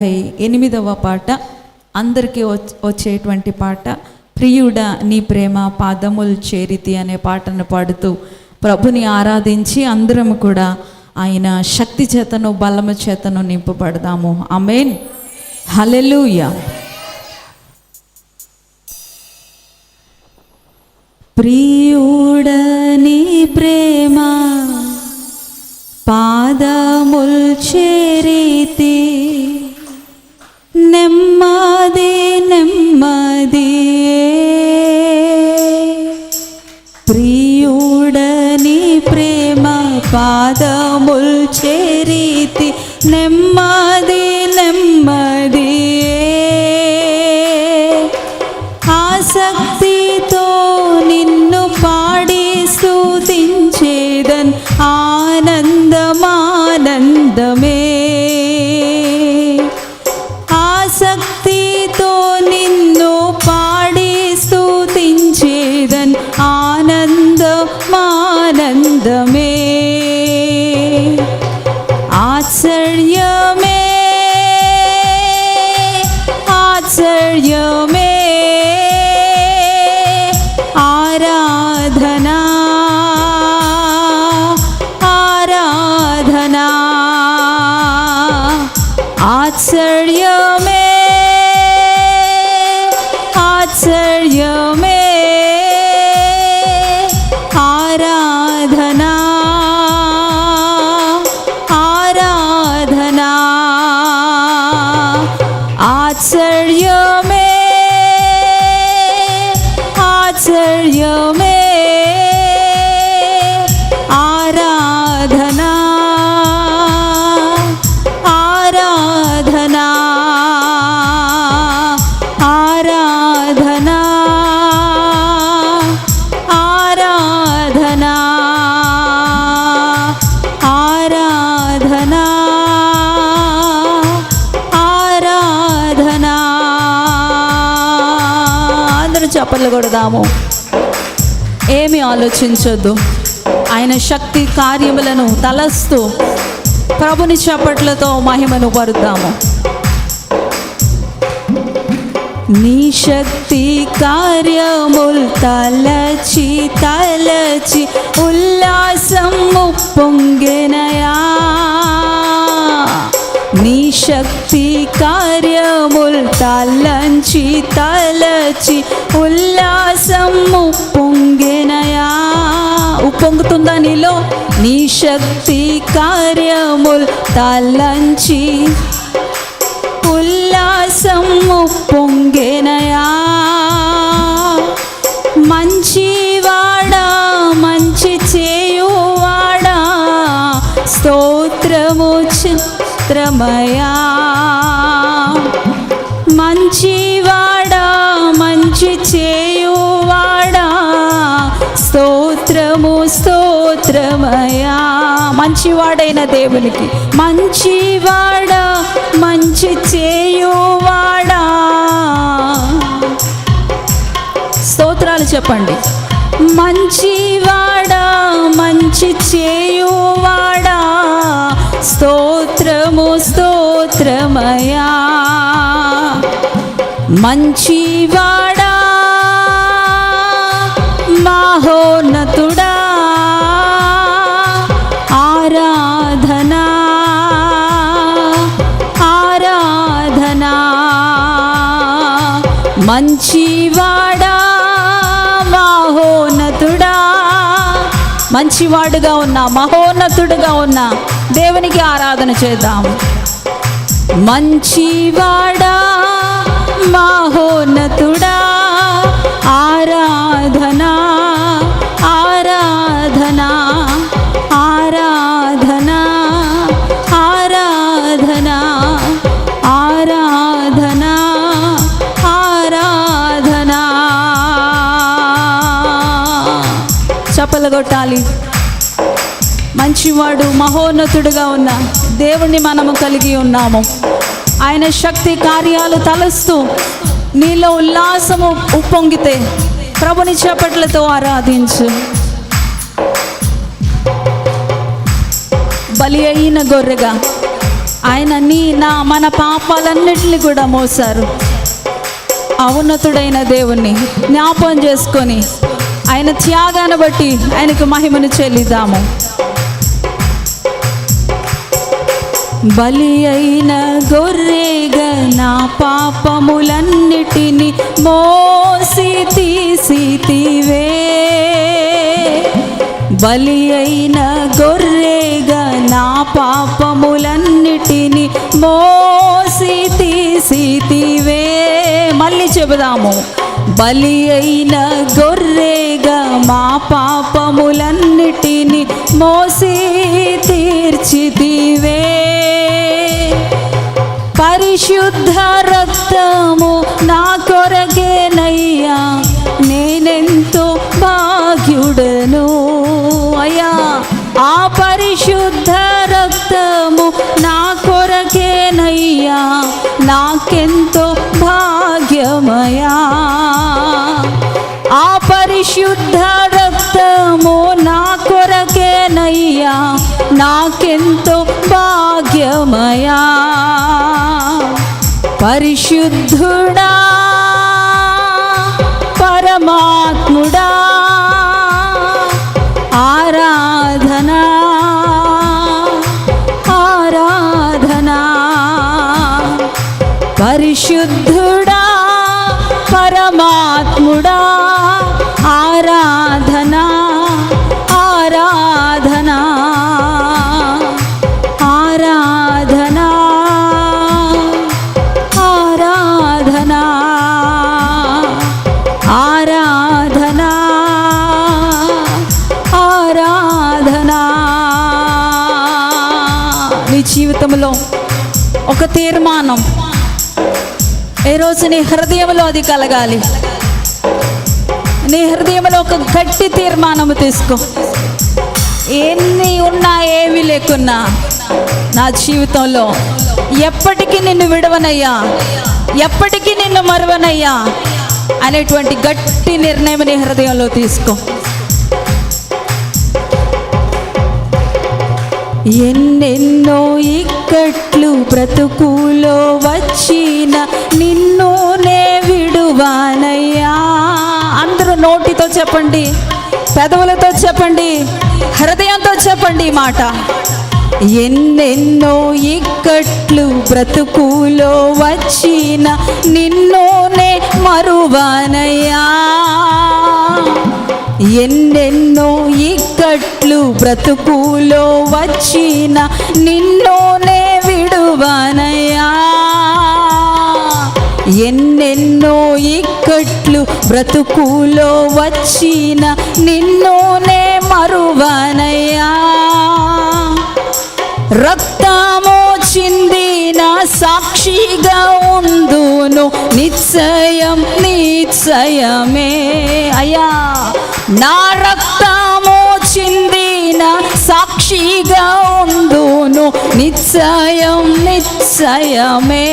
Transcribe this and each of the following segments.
8వ పాట అందరికీ వచ్చేటువంటి పాట. ప్రియుడా నీ ప్రేమ పాదములు చేరితి అనే పాటను పాడుతూ ప్రభుని ఆరాధించి అందరం కూడా ఆయన శక్తి చేతను బలము చేతను నింపబడదాము. ఆమేన్, హల్లెలూయా. ప్రియుడా నీ ప్రేమ పాదములు చేరితి నెమ్మది నెమ్మది, ప్రియుడని ప్రేమ పాదముల్ చేరితి నెమ్మది నెమ్మది, ఆసక్తితో నిన్ను పాడి స్తుతించేదన్ ఆనందమానందమే, ఆసక్తితో నిన్ను పాడి స్తుతించేదన్ ఆనందమానందమే, ఆశ్చర్యమే ఆశ్చర్యమే, ఆరాధనా ఆరాధనా, ఆశ్చర్యమే ఆశ్చర్యమే, ఆరాధనా ఆరాధనా, ఆశ్చర్యమే ఆశ్చర్యమే, ఆరాధనా ఆరాధనా, ఆరాధనా ఆరాధనా, ఆరాధనా ఆరాధనా. అందరూ చప్పట్లు కొడదాము. ఏమి ఆలోచించొద్దు, ఆయన శక్తి కార్యములను తలస్తూ ప్రభుని చప్పట్లతో మహిమను పరుద్దాము. నీ శక్తి కార్యముల్ తలచి తలచి ఉల్లాసము పొంగెనయా, నీ శక్తి కార్యముల్ తలంచి తలచి ఉల్లాసము పొంగెనయా. ఉప్పొంగుతుందా నీలో? నీ శక్తి కార్యముల్ తలంచి ఉల్లాసము పొంగెనయా, మంచివాడా మంచి చేయువాడా స్తోత్రము చిత్రమయా, మంచివాడా మంచి చేయువాడా స్తోత్రము స్తోత్రమయా. మంచివాడైన దేవునికి, మంచివాడా మంచి చేయువాడా, స్తోత్రాలు చెప్పండి. మంచివాడా మంచి చేయువాడా స్తోత్రము స్తోత్రమయా, మంచివాడా మహోన్నతుడా ఆరాధనా ఆరాధనా, మంచివాడా మహోన్నతుడా, మంచివాడుగా ఉన్నా మహోన్నతుడుగా ఉన్నా దేవునికి ఆరాధన చేద్దాం. మంచివాడా మహోన్నతుడా ఆరాధనా ఆరాధనా, ఆరాధనా ఆరాధనా, ఆరాధనా ఆరాధనా. చప్పలు కొట్టాలి. మంచివాడు మహోన్నతుడుగా ఉన్న దేవుణ్ణి మనము కలిగి ఉన్నాము. ఆయన శక్తి కార్యాలు తలస్తూ నీలో ఉల్లాసము ఉప్పొంగితే ప్రభుని చప్పట్లతో ఆరాధించు. బలి అయిన గొర్రెగా ఆయన మన పాపాలన్నిటిని కూడా మోసారు. ఉన్నతుడైన దేవుణ్ణి జ్ఞాపకం చేసుకొని ఆయన త్యాగాన్ని బట్టి ఆయనకు మహిమను చెల్లిద్దాము. బలి అయిన గొర్రెగా నా పాపములన్నిటిని మోసి తీసితివే. బలి అయిన గొర్రెగా నా పాపములన్నిటిని మోసి తీసితివే. మళ్ళీ చెబుదాము. బలి అయిన గొర్రెగా మా పాపములన్నిటిని మోసి తీర్చితివే. పరిశుద్ధ రక్తము నా కొరకేనయ్యా, నేనెంతో భాగ్యుడను అయ్యా. ఆ పరిశుద్ధ రక్తము నా కొరకేనయ్యా, నాకెంతో భాగ్యమయా. ఆ పరిశుద్ధ రక్తము నా కొరకేనయ్యా, నాకెంతో భాగ్యమయా. పరిశుద్ధుడా పరమాత్ముడా ఆరాధనా ఆరాధనా. పరిశుద్ధుడా పరమాత్ముడా ఆరాధనా ఆరాధనా ఆరాధనా ఆరాధనా ఆరాధనా ఆరాధనా. నీ జీవితంలో ఒక తీర్మానం ఈరోజు నీ హృదయంలో అది కలగాలి. నీ హృదయంలో ఒక గట్టి తీర్మానము తీసుకో. ఎన్ని ఉన్నా ఏవి లేకున్నా నా జీవితంలో ఎప్పటికీ నిన్ను విడవనయ్యా, ఎప్పటికీ నిన్ను మరువనయ్యా అనేటువంటి గట్టి నిర్ణయం నీ హృదయంలో తీసుకో. ఎన్నెన్నో ఇక్కట్లు బ్రతుకులో వచ్చిన నిన్ను నే విడువానయ్యా. అందరూ నోటితో చెప్పండి, పెదవులతో చెప్పండి, హృదయంతో చెప్పండి ఈ మాట. ఎన్నెన్నో ఇక్కట్లు బ్రతుకులో వచ్చిన నిన్ను నే మరువానయ్యా. ఎన్నెన్నో ఇక్కట్లు బ్రతుకులో వచ్చిన నిన్ను నే విడువనయ్యా. ఎన్నెన్నో ఇక్కట్లు బ్రతుకులో వచ్చిన నిన్ను నే మరువనయ్యా. రక్తము చిందిన సాక్షిగా ఉందును నిశ్చయం నిశ్చయమే అయ్యా. నా రక్తము చిందిన సాక్షిగా ఉందును నిశ్చయం నిశ్చయమే.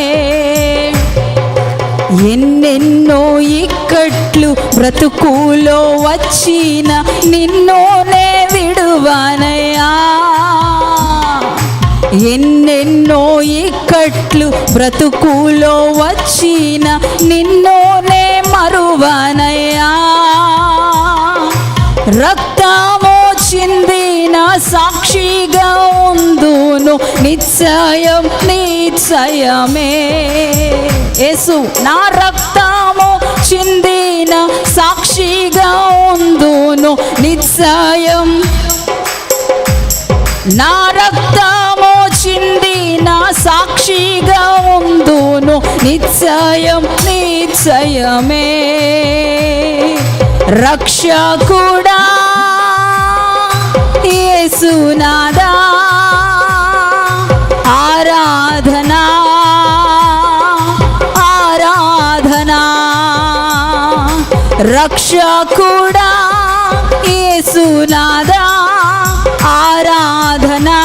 ఎన్నెన్నో ఇక్కట్లు బ్రతుకులో వచ్చిన నిన్ను నే విడువనయ్యా. ఎన్నెన్నో ఇక్కట్లు బ్రతుకులో వచ్చిన నిన్ను నే మరువనయ్యా. రక్తము చిందిన సాక్షిగా ఉందును నిశ్చయం నిశ్చయమే. యేసు నా రక్తము చిందిన సాక్షిగా ఉందును నిశ్చయం. నా రక్తము చిందిన సాక్షిగా ఉందును నిశ్చయం నిశ్చయమే. రక్షకుడా యేసునాదా ఆరాధనా ఆరాధనా. రక్షకుడా యేసునాదా ఆరాధనా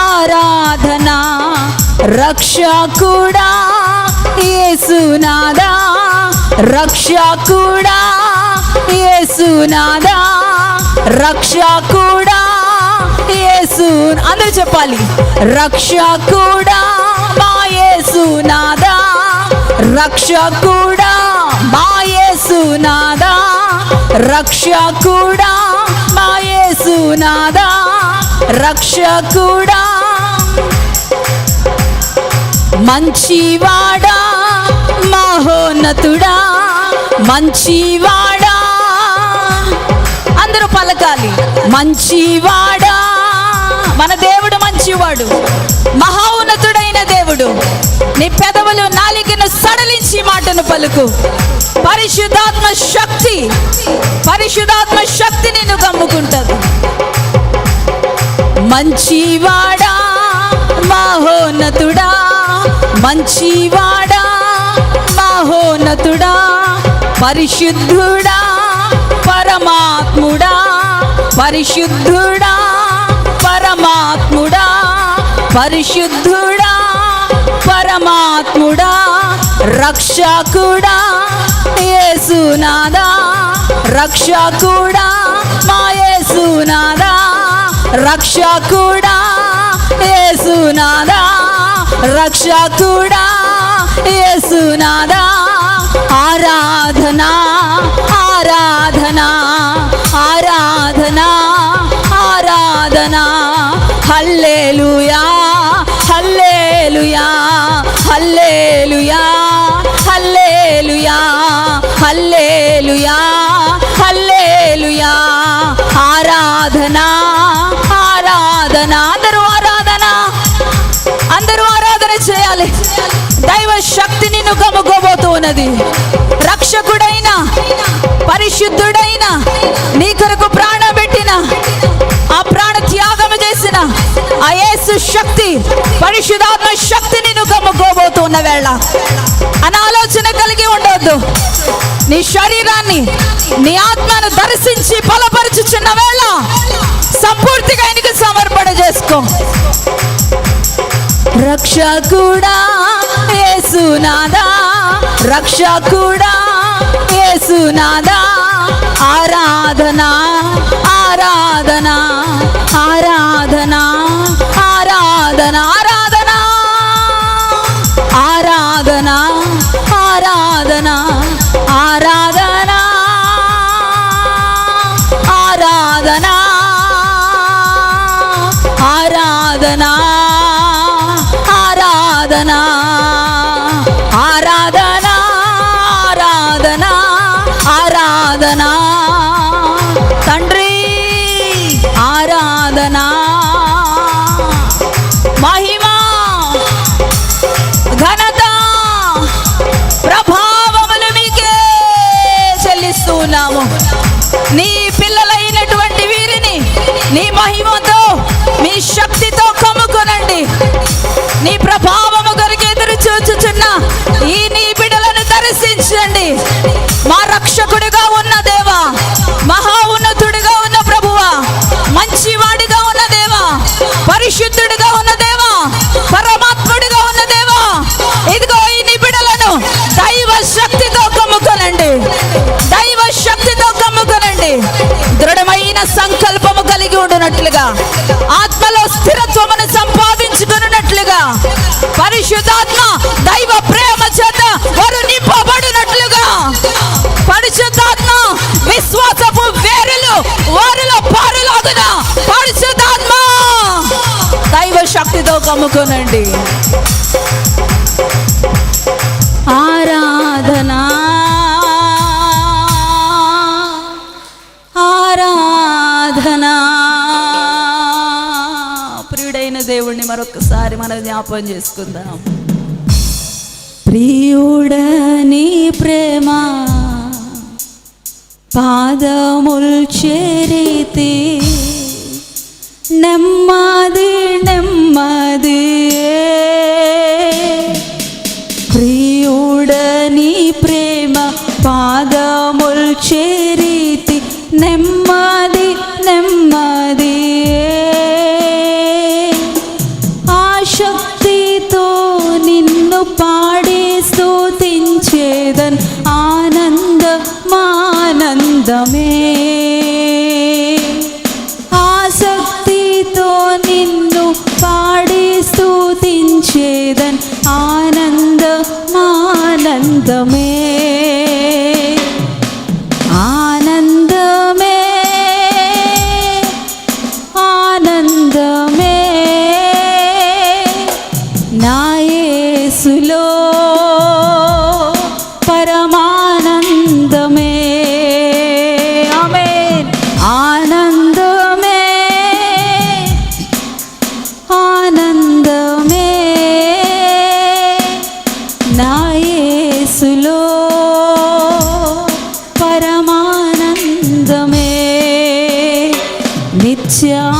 ఆరాధనా. రక్షకుడా యేసునాదా రక్షకుడా యేసునాదా రక్షకుడా యేసు అందరూ చెప్పాలి. రక్షకుడా మా యేసునాదా, రక్షకుడా మా యేసునాదా, రక్షకుడా మా యేసునాదా, రక్షకుడా మంచివాడా మహోన్నతుడా, మంచివాడా అందరూ పలకాలి. మంచివాడా, మన దేవుడు మంచివాడు, మహోన్నతుడైన దేవుడు. నీ పెదవులు నాలికను సడలించి మాటను పలుకు. పరిశుద్ధాత్మ శక్తి, పరిశుద్ధాత్మ శక్తి నిన్ను కమ్ముకుంటుంది. మంచివాడా మహోన్నతుడా, మంచివాడా మహోన్నతుడా, పరిశుద్ధుడా పరమాత్ముడా, పరిశుద్ధుడా పరమాత్ముడా, పరిశుద్ధుడా పరమాత్ముడా, రక్షకుడా యేసునాదా, రక్షకుడా మా యేసునాదా, రక్షకుడా యేసునాదా, రక్షకుడా యేసునాదా. ఆరాధనా ఆరాధనా ఆరాధనా ఆరాధనా. హల్లెలూయా హల్లెలూయా హల్లెలూయా హల్లెలూయా హల్లెలూయా హల్లెలూయా. ఆరాధనా ఆరాధనా. అందరూ ఆరాధన, అందరూ ఆరాధన చేయాలి. దైవ శక్తి నిన్ను కమ్ముకోబోతూ ఉన్నది. రక్షకుడైన పరిశుద్ధుడైన నీ కొరకు ప్రాణం పెట్టిన, ఆ ప్రాణ త్యాగం చేసిన ఆ యేసు శక్తి, పరిశుద్ధాత్మ శక్తి నిన్ను కమ్ముకోబోతున్న వేళ అనాలోచన కలిగి ఉండవద్దు. నీ శరీరాన్ని నీ ఆత్మను దర్శించి బలపరుచుచున్న వేళ సంపూర్తిగా ఆయనకు సమర్పణ చేసుకో. రక్షకుడా యేసునాదా, రక్షకుడా యేసునాదా. ఆరాధనా ఆరాధనా ఆరాధనా ఆరాధనా ఆరాధనా ఆరాధనా ఆరాధనా ఆరాధనా ఆరాధనా ఆరాధనా ఆరాధనా ఆరాధనా ఆరాధనా. తండ్రి ఆరాధనా, మహిమ ఘనత ప్రభావములు మీకే చెల్లిస్తున్నాము. నీ పిల్లలైనటువంటి వీరిని నీ మహిమతో మీ శక్తితో కమ్ముకొనండి. నీ ప్రభావము కొరకు ఎదురు చూచుచున్న ఈ నీ బిడ్డలను దర్శించండి. మా రక్షకుడిగా ఉన్న దేవా, మహా ఉన్నతుడిగా ఉన్న ప్రభువా, మంచివాడిగా ఉన్న దేవా, పరిశుద్ధుడిగా ఉన్న దేవా, పరమాత్ముడిగా ఉన్న దేవా, ఇదిగో ఈ నీ బిడ్డలను దైవ శక్తితో కమ్ముకొనండి, దైవ శక్తితో కమ్ముకొనండి. దృఢమైన సంకల్పము కలిగి ఉండునట్లుగా, ఆత్మలో స్థిరత్వమును సంపాదించుకున్నట్లుగా, పరిశుద్ధాత్మ దైవ ప్రేమ చేత వారు నింపబడినట్లుగా, పరిశుద్ధాత్మ విశ్వాసపు వేరులు వారిలో పారులాగున పరిశుద్ధాత్మ దైవ శక్తితో కమ్ముకొనండి. ఆరాధనా ఆరాధనా. ప్రియుడైన దేవుణ్ణి మరొకసారి మనం జ్ఞాపకం చేసుకుందాం. ప్రియుడని ప్రేమ పాదముల్ చేరితి, నెమ్మది నెమ్మది. ప్రియుడని ప్రేమ పాదముల్ చేరితి, నెమ్మది నెమ్మది. ఆ శక్తితో నిన్ను పాడి స్తుతించేదన్ ఆనందమానందమే. ఆ శక్తితో ఆనందమే ఆనందమే ఆనందమే నా యేసులో పరమానందమే. ఆమేన్. ఆనందమే ఆనందమే నా యేసులో పరమానందమే నిత్యానందమే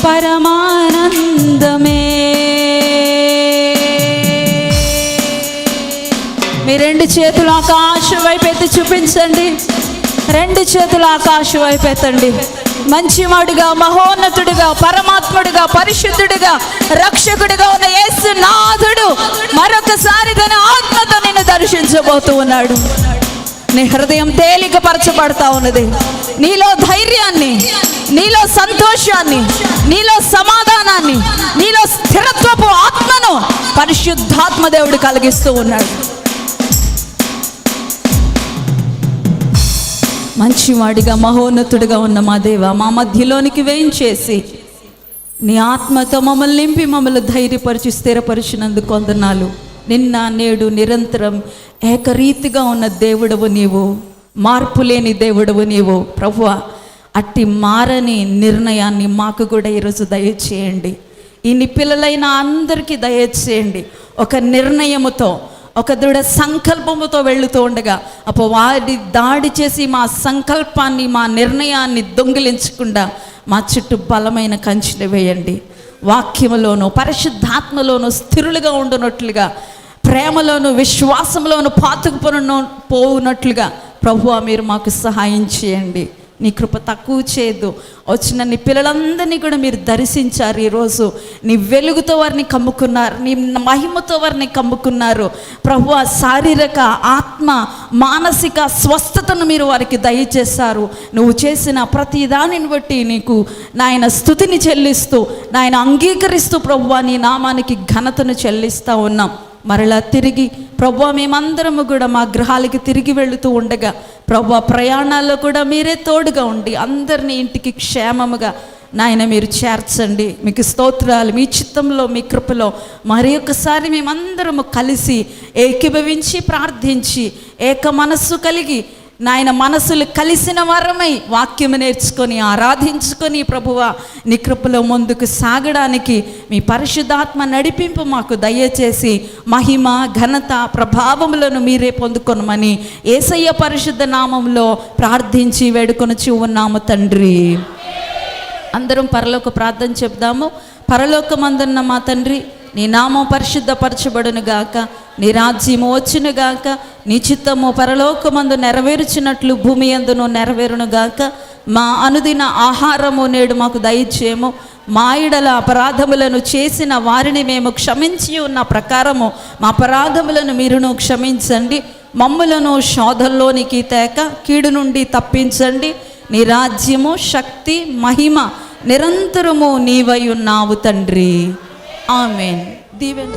పరమానందమే. మీ రెండు చేతులు ఆకాశం వైపు ఎత్తి చూపించండి. రెండు చేతులు ఆకాశం వైపు ఎత్తండి. మంచివాడుగా, మహోన్నతుడిగా, పరమాత్ముడిగా, పరిశుద్ధుడిగా, రక్షకుడిగా ఉన్న యేసునాథుడు మరొకసారి తన ఆత్మతో నిన్ను దర్శించబోతూ ఉన్నాడు. నీ హృదయం తేలికపరచబడతా ఉన్నది. నీలో ధైర్యాన్ని, నీలో సంతోషాన్ని, నీలో సమాధానాన్ని, నీలో స్థిరత్వపు ఆత్మను పరిశుద్ధాత్మ దేవుడు కలిగిస్తూ ఉన్నాడు. మంచివాడిగా, మహోన్నతుడిగా ఉన్న మా దేవ, మా మధ్యలోనికి వేయించేసి నీ ఆత్మతో మమ్మల్ని నింపి మమ్మల్ని ధైర్యపరిచి స్థిరపరిచినందుకు వందనాలు. నిన్న నేడు నిరంతరం ఏకరీతిగా ఉన్న దేవుడవు నీవు, మార్పు లేని దేవుడవు నీవు ప్రభువా. అట్టి మారని నిర్ణయాన్ని మాకు కూడా ఈరోజు దయచేయండి. ఈ నీ పిల్లలైన అందరికీ దయచేయండి. ఒక నిర్ణయముతో, ఒక దృఢ సంకల్పముతో వెళుతూ ఉండగా వారి దాడి చేసి మా సంకల్పాన్ని, మా నిర్ణయాన్ని దొంగిలించకుండా మా చుట్టూ బలమైన కంచెలు వేయండి. వాక్యములోను పరిశుద్ధాత్మలోను స్థిరులుగా ఉండునట్లుగా, ప్రేమలోను విశ్వాసంలోను పోవునట్లుగా ప్రభువా మీరు మాకు సహాయం చేయండి. నీ కృప తక్కువ చేయదు. వచ్చిన నీ పిల్లలందరినీ కూడా మీరు దర్శించారు. ఈరోజు నీ వెలుగుతో వారిని కమ్ముకున్నారు, నీ మహిమతో వారిని కమ్ముకున్నారు ప్రభువా. శారీరక, ఆత్మ, మానసిక స్వస్థతను మీరు వారికి దయచేశారు. నువ్వు చేసిన ప్రతి దానిని బట్టి నీకు నాయన స్తుతిని చెల్లిస్తూ, నాయన అంగీకరిస్తూ ప్రభువా నీ నామానికి ఘనతను చెల్లిస్తూ ఉన్నాం. మరలా తిరిగి ప్రభువా మేమందరము కూడా మా గృహాలకి తిరిగి వెళుతూ ఉండగా ప్రభువా ప్రయాణాల్లో కూడా మీరే తోడుగా ఉండి అందరినీ ఇంటికి క్షేమముగా నాయన మీరు చేర్చండి. మీకు స్తోత్రాలు. మీ చిత్తంలో, మీ కృపలో మరి ఒకసారి మేమందరము కలిసి ఏకీభవించి ప్రార్థించి ఏక మనస్సు కలిగి నాయన మనసులు కలిసిన వారమై వాక్యము నేర్చుకొని ఆరాధించుకొని ప్రభువా నీ కృపలో ముందుకు సాగడానికి మీ పరిశుద్ధాత్మ నడిపింపు మాకు దయచేసి మహిమ, ఘనత, ప్రభావములను మీరే పొందుకొనమని యేసయ్య పరిశుద్ధ నామంలో ప్రార్థించి వేడుకొనుచు ఉన్నాము తండ్రి. అందరం పరలోక ప్రార్థన చెప్దాము. పరలోకమందున్న మా తండ్రి, నీ నామం పరిశుద్ధపరచబడును గాక, నీ రాజ్యము వచ్చును గాక, నీ చిత్తము పరలోకమందు నెరవేర్చినట్లు భూమి యందును నెరవేరును గాక. మా అనుదిన ఆహారము నేడు మాకు దయచేయము. మా యెడల అపరాధములను చేసిన వారిని మేము క్షమించి ఉన్న ప్రకారము మా అపరాధములను మీరును క్షమించండి. మమ్ములను శోధంలోనికి తేక కీడు నుండి తప్పించండి. నీ రాజ్యము, శక్తి, మహిమ నిరంతరము నీవై ఉన్నావు తండ్రి. ఆమేన్. దీవెన.